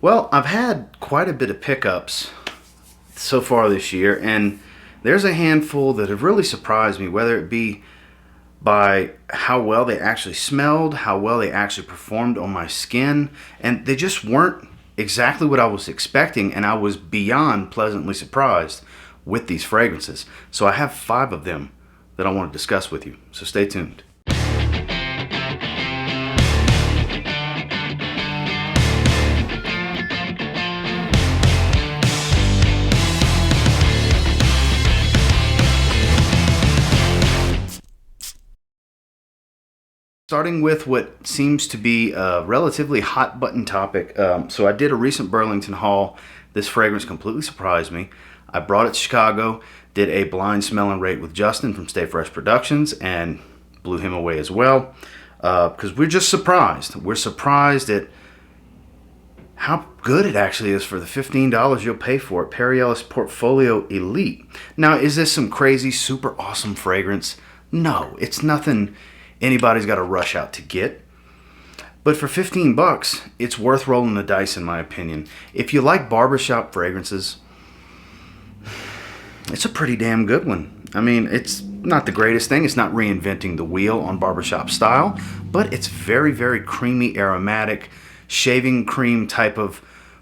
Well, I've had quite a bit of pickups so far this year, and there's a handful that have really surprised me, whether it be by how well they actually smelled, how well they actually performed on my skin, and they just weren't exactly what I was expecting, and I was beyond pleasantly surprised with these fragrances. So I have 5 of them that I want to discuss with you, so stay tuned. Starting with what seems to be a relatively hot button topic. So I did a recent Burlington haul. This fragrance completely surprised me. I brought it to Chicago, did a blind smell and rate with Justin from Stay Fresh Productions, and blew him away as well. Because we're just surprised. We're surprised at how good it actually is for the $15 you'll pay for it. Perry Ellis Portfolio Elite. Now, is this some crazy, super awesome fragrance? No, it's nothing anybody's got to rush out to get. But for 15 bucks, it's worth rolling the dice in my opinion. If you like barbershop fragrances, it's a pretty damn good one. I mean, it's not the greatest thing. It's not reinventing the wheel on barbershop style, but it's very, very creamy, aromatic, shaving cream type of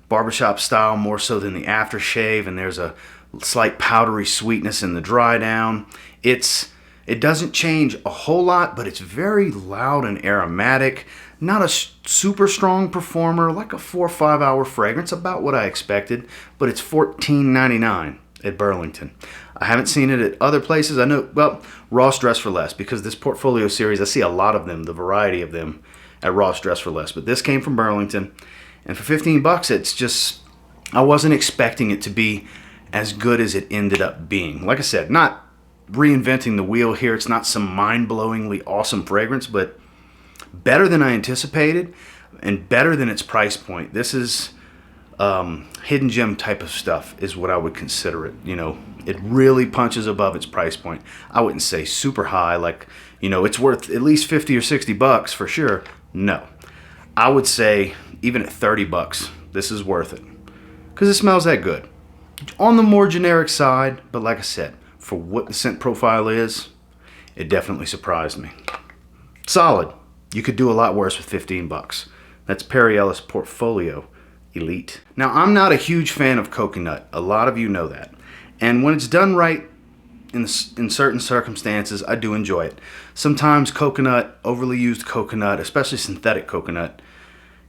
barbershop style, more so than the aftershave, and there's a slight powdery sweetness in the dry down. It doesn't change a whole lot, but it's very loud and aromatic. Not a super strong performer, like a 4 or 5 hour fragrance, about what I expected, but it's $14.99 at Burlington. I haven't seen it at other places. I know, well, Ross Dress for Less, because this portfolio series, I see a lot of them, the variety of them at Ross Dress for Less, but this came from Burlington, and for 15 bucks, it's just, I wasn't expecting it to be as good as it ended up being. Like I said, not reinventing the wheel here. It's not some mind-blowingly awesome fragrance, but better than I anticipated and better than its price point. This is hidden gem type of stuff is what I would consider it. You know, it really punches above its price point. I wouldn't say super high, like, you know, it's worth at least 50 or 60 bucks for sure. No, I would say even at 30 bucks, this is worth it because it smells that good. On the more generic side, but like I said, for what the scent profile is, it definitely surprised me. Solid. You could do a lot worse with 15 bucks. That's Perry Ellis Portfolio Elite. Now, I'm not a huge fan of coconut. A lot of you know that. And when it's done right in certain circumstances, I do enjoy it. Sometimes coconut, overly used coconut, especially synthetic coconut,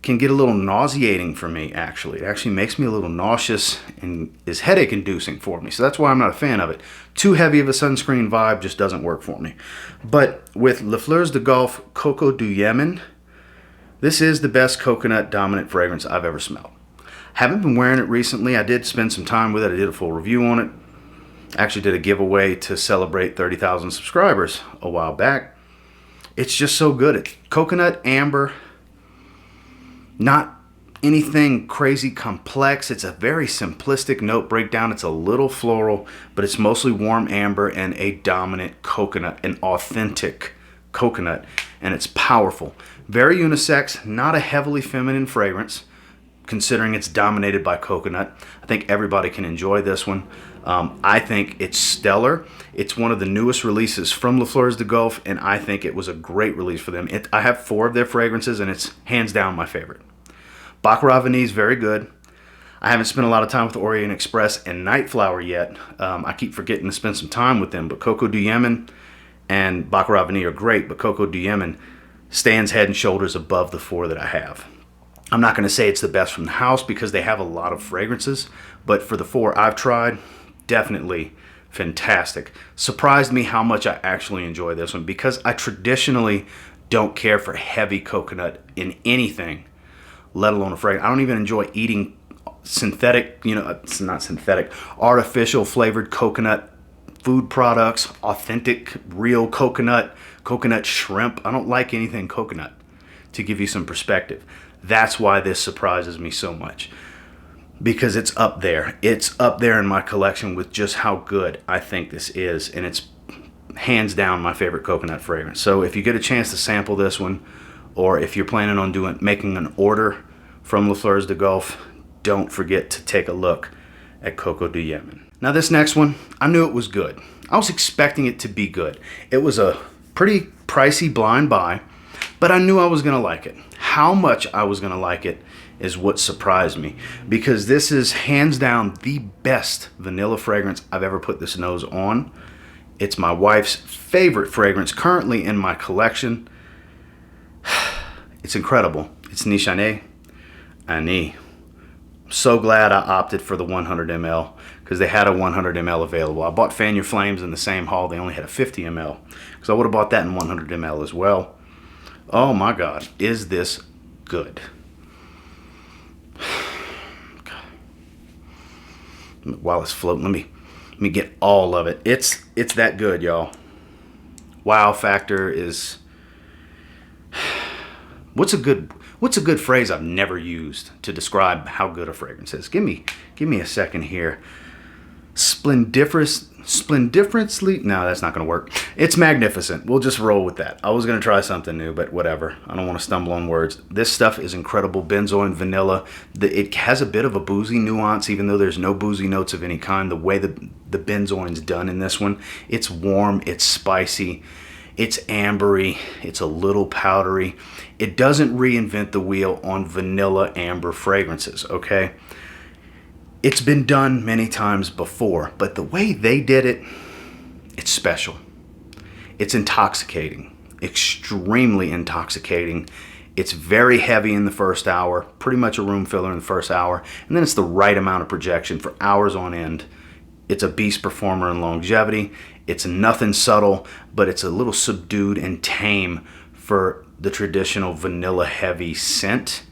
can get a little nauseating for me, actually. It actually makes me a little nauseous and is headache inducing for me. So that's why I'm not a fan of it. Too heavy of a sunscreen vibe just doesn't work for me. But with FLEURS de GOLFE Coco du YEMEN, this is the best coconut dominant fragrance I've ever smelled. Haven't been wearing it recently. I did spend some time with it. I did a full review on it. Actually did a giveaway to celebrate 30,000 subscribers a while back. It's just so good. It's coconut, amber, not anything crazy complex. It's a very simplistic note breakdown. It's a little floral, but it's mostly warm amber and a dominant coconut, an authentic coconut, and it's powerful. Very unisex, not a heavily feminine fragrance, considering it's dominated by coconut. I think everybody can enjoy this one. I think it's stellar. It's one of the newest releases from FLEURS de GOLFE, and I think it was a great release for them. I have 4 of their fragrances, and it's hands down my favorite. Baccarat Vanille is very good. I haven't spent a lot of time with Orient Express and Night Flower yet. I keep forgetting to spend some time with them, but Coco du YEMEN and Baccarat Vanille are great, but Coco du YEMEN stands head and shoulders above the 4 that I have. I'm not going to say it's the best from the house because they have a lot of fragrances, but for the 4 I've tried, definitely fantastic. Surprised me how much I actually enjoy this one because I traditionally don't care for heavy coconut in anything, let alone a fragrance. I don't even enjoy eating synthetic, you know, it's not synthetic, artificial flavored coconut food products, authentic, real coconut shrimp. I don't like anything coconut, to give you some perspective. That's why this surprises me so much, because it's up there. It's up there in my collection with just how good I think this is, and it's hands down my favorite coconut fragrance. So if you get a chance to sample this one, or if you're planning on making an order from FLEURS de GOLFE, don't forget to take a look at COCO de YEMEN. Now this next one, I knew it was good. I was expecting it to be good. It was a pretty pricey blind buy, but I knew I was gonna like it. How much I was gonna like it is what surprised me, because this is hands down the best vanilla fragrance I've ever put this nose on. It's my wife's favorite fragrance currently in my collection. It's incredible. It's Nishane Ani. I'm so glad I opted for the 100 ml because they had a 100 ml available. I bought Fan Your Flames in the same haul. They only had a 50 ml because I would have bought that in 100 ml as well. Oh my God, is this good? While it's floating, let me get all of it. It's that good, y'all. Wow factor is what's a good phrase I've never used to describe how good a fragrance is. Give me a second here. Splendiferously, no, that's not going to work. It's magnificent. We'll just roll with that. I was going to try something new, but whatever. I don't want to stumble on words. This stuff is incredible. Benzoin, vanilla. It has a bit of a boozy nuance, even though there's no boozy notes of any kind. The way the benzoin's done in this one, it's warm, it's spicy, it's ambery, it's a little powdery. It doesn't reinvent the wheel on vanilla amber fragrances, okay? It's been done many times before, but the way they did it, it's special. It's intoxicating, extremely intoxicating. It's very heavy in the first hour, pretty much a room filler in the first hour, and then it's the right amount of projection for hours on end. It's a beast performer in longevity. It's nothing subtle, but it's a little subdued and tame for the traditional vanilla heavy scent.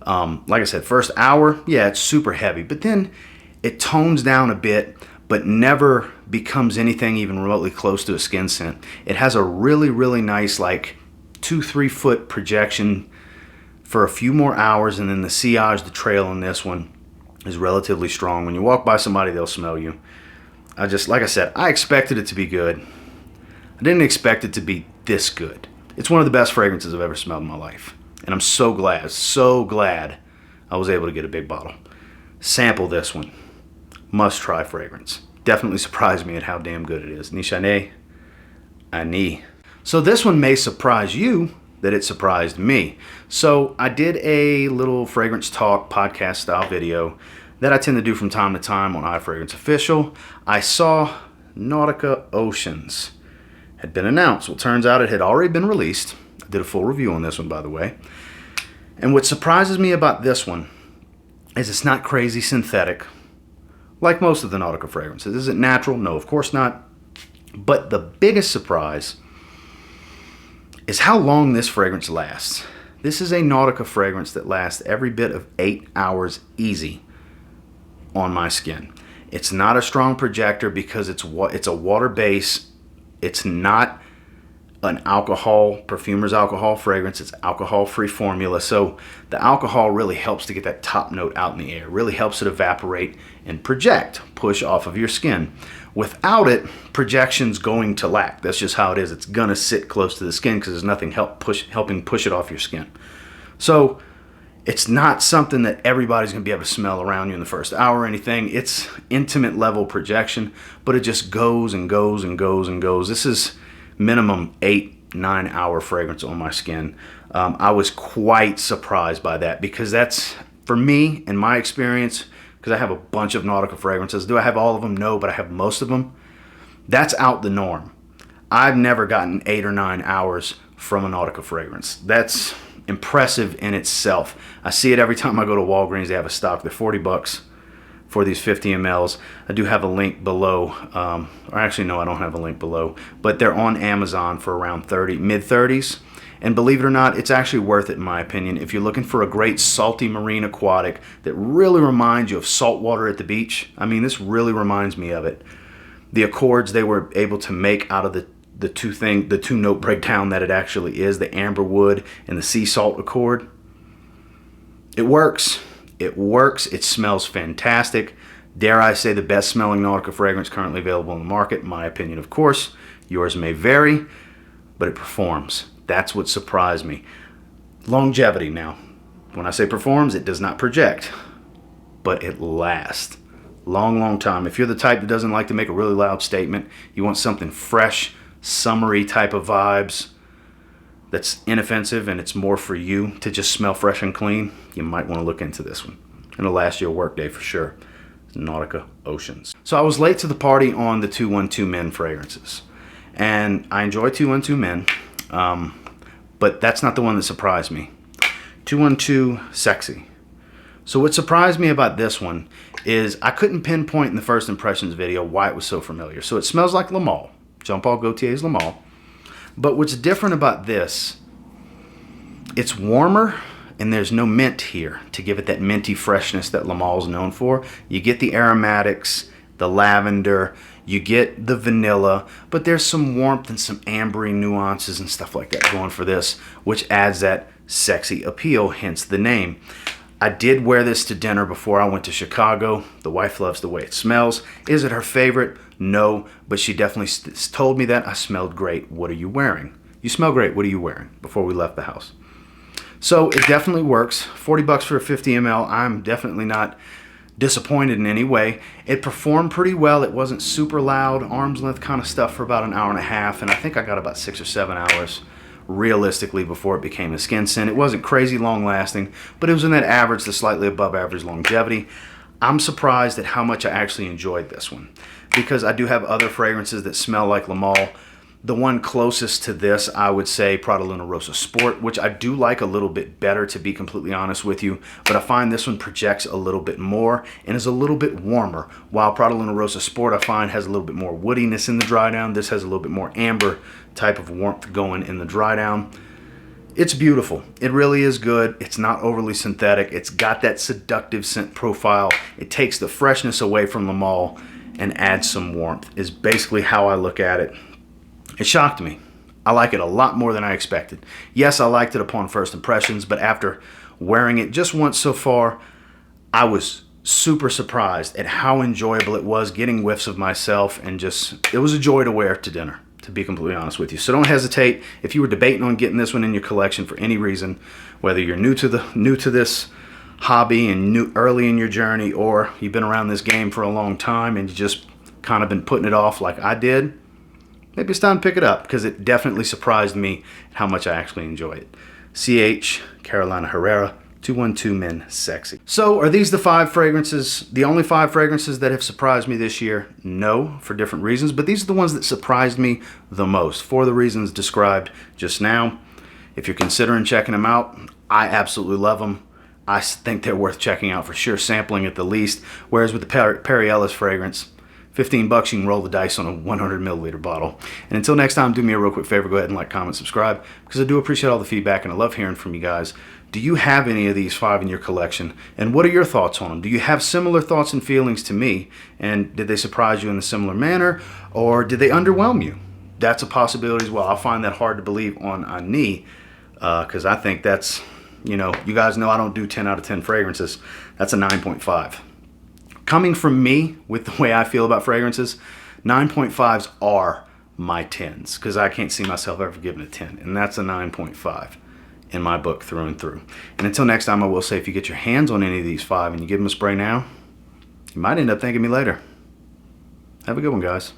Like I said, first hour, yeah, it's super heavy, but then it tones down a bit, but never becomes anything even remotely close to a skin scent. It has a really, really nice, like 2-3 foot projection for a few more hours, and then the sillage, the trail on this one is relatively strong. When you walk by somebody, they'll smell you. Like I said, I expected it to be good. I didn't expect it to be this good. It's one of the best fragrances I've ever smelled in my life. And I'm so glad I was able to get a big bottle. Sample this one. Must try fragrance. Definitely surprised me at how damn good it is. Nishane Ani. So this one may surprise you that it surprised me. So I did a little fragrance talk podcast style video that I tend to do from time to time on iFragrance Official. I saw Nautica Oceans had been announced. Well, turns out it had already been released. I did a full review on this one, by the way. And what surprises me about this one is it's not crazy synthetic like most of the Nautica fragrances. Is it natural? No, of course not. But the biggest surprise is how long this fragrance lasts. This is a Nautica fragrance that lasts every bit of 8 hours easy on my skin. It's not a strong projector because it's a water base. It's not an alcohol, perfumer's alcohol fragrance. It's alcohol-free formula. So the alcohol really helps to get that top note out in the air. Really helps it evaporate and project, push off of your skin. Without it, projection's going to lack. That's just how it is. It's gonna sit close to the skin because there's nothing helping push it off your skin. So it's not something that everybody's gonna be able to smell around you in the first hour or anything. It's intimate level projection, but it just goes and goes and goes and goes. This is minimum 8-9 hour fragrance on my skin. I was quite surprised by that because that's, for me, in my experience, because I have a bunch of Nautica fragrances. Do I have all of them? No, but I have most of them. That's out the norm. I've never gotten 8 or 9 hours from a Nautica fragrance. That's impressive in itself. I see it every time I go to Walgreens. They have a stock. They're $40 for these 50 mLs. I do have a link below, or actually no, I don't have a link below, but they're on Amazon for around mid-30s. And believe it or not, it's actually worth it in my opinion. If you're looking for a great salty marine aquatic that really reminds you of salt water at the beach, I mean, this really reminds me of it. The accords they were able to make out of the two note breakdown that it actually is, the amber wood and the sea salt accord. It works. It works. It smells fantastic. Dare I say the best smelling Nautica fragrance currently available in the market, in my opinion, of course. Yours may vary, but it performs. That's what surprised me. Longevity now. When I say performs, it does not project. but it lasts. Long time. If you're the type that doesn't like to make a really loud statement, you want something fresh, summery type of vibes that's inoffensive and it's more for you to just smell fresh and clean, you might want to look into this one. It'll last you a work day for sure. Nautica Oceans. So I was late to the party on the 212 Men fragrances. And I enjoy 212 Men, but that's not the one that surprised me. 212 Sexy. So what surprised me about this one is I couldn't pinpoint in the first impressions video why it was so familiar. So it smells like Le Male, Jean-Paul Gaultier's Le Male. But what's different about this, it's warmer and there's no mint here to give it that minty freshness that Le Male is known for. You get the aromatics, the lavender, you get the vanilla, but there's some warmth and some ambery nuances and stuff like that going for this, which adds that sexy appeal, hence the name. I did wear this to dinner before I went to Chicago. The wife loves the way it smells. Is it her favorite? No, but she definitely told me that I smelled great. What are you wearing? You smell great. What are you wearing? Before we left the house. So it definitely works. 40 bucks for a 50 ml. I'm definitely not disappointed in any way. It performed pretty well. It wasn't super loud, arm's length kind of stuff for about an hour and a half, and I think I got about 6 or 7 hours realistically before it became a skin scent. It wasn't crazy long lasting, but it was in that average to slightly above average longevity. I'm surprised at how much I actually enjoyed this one because I do have other fragrances that smell like Le Male. The one closest to this, I would say Prada Luna Rossa Sport, which I do like a little bit better, to be completely honest with you. But I find this one projects a little bit more and is a little bit warmer. While Prada Luna Rossa Sport, I find, has a little bit more woodiness in the dry down. This has a little bit more amber type of warmth going in the dry down. It's beautiful. It really is good. It's not overly synthetic. It's got that seductive scent profile. It takes the freshness away from Le Male and adds some warmth, is basically how I look at it. It shocked me. I like it a lot more than I expected. Yes, I liked it upon first impressions, but after wearing it just once so far, I was super surprised at how enjoyable it was, getting whiffs of myself, and just, it was a joy to wear to dinner, to be completely honest with you. So don't hesitate. If you were debating on getting this one in your collection for any reason, whether you're new to this hobby and early in your journey, or you've been around this game for a long time and you just kind of been putting it off like I did, maybe it's time to pick it up because it definitely surprised me how much I actually enjoy it. CH Carolina Herrera 212 Men Sexy. So are these the 5 fragrances, the only 5 fragrances that have surprised me this year? No, for different reasons, but these are the ones that surprised me the most for the reasons described just now. If you're considering checking them out, I absolutely love them. I think they're worth checking out for sure, sampling at the least. Whereas with the Perry Ellis fragrance, 15 bucks, you can roll the dice on a 100 milliliter bottle. And until next time, do me a real quick favor, go ahead and like, comment, subscribe, because I do appreciate all the feedback and I love hearing from you guys. Do you have any of these 5 in your collection? And what are your thoughts on them? Do you have similar thoughts and feelings to me? And did they surprise you in a similar manner? Or did they underwhelm you? That's a possibility as well. I find that hard to believe on a knee, because I think that's, you guys know I don't do 10 out of 10 fragrances. That's a 9.5. Coming from me, with the way I feel about fragrances, 9.5s are my 10s, because I can't see myself ever giving a 10, and that's a 9.5 in my book through and through. And until next time, I will say, if you get your hands on any of these 5 and you give them a spray now, you might end up thanking me later. Have a good one, guys.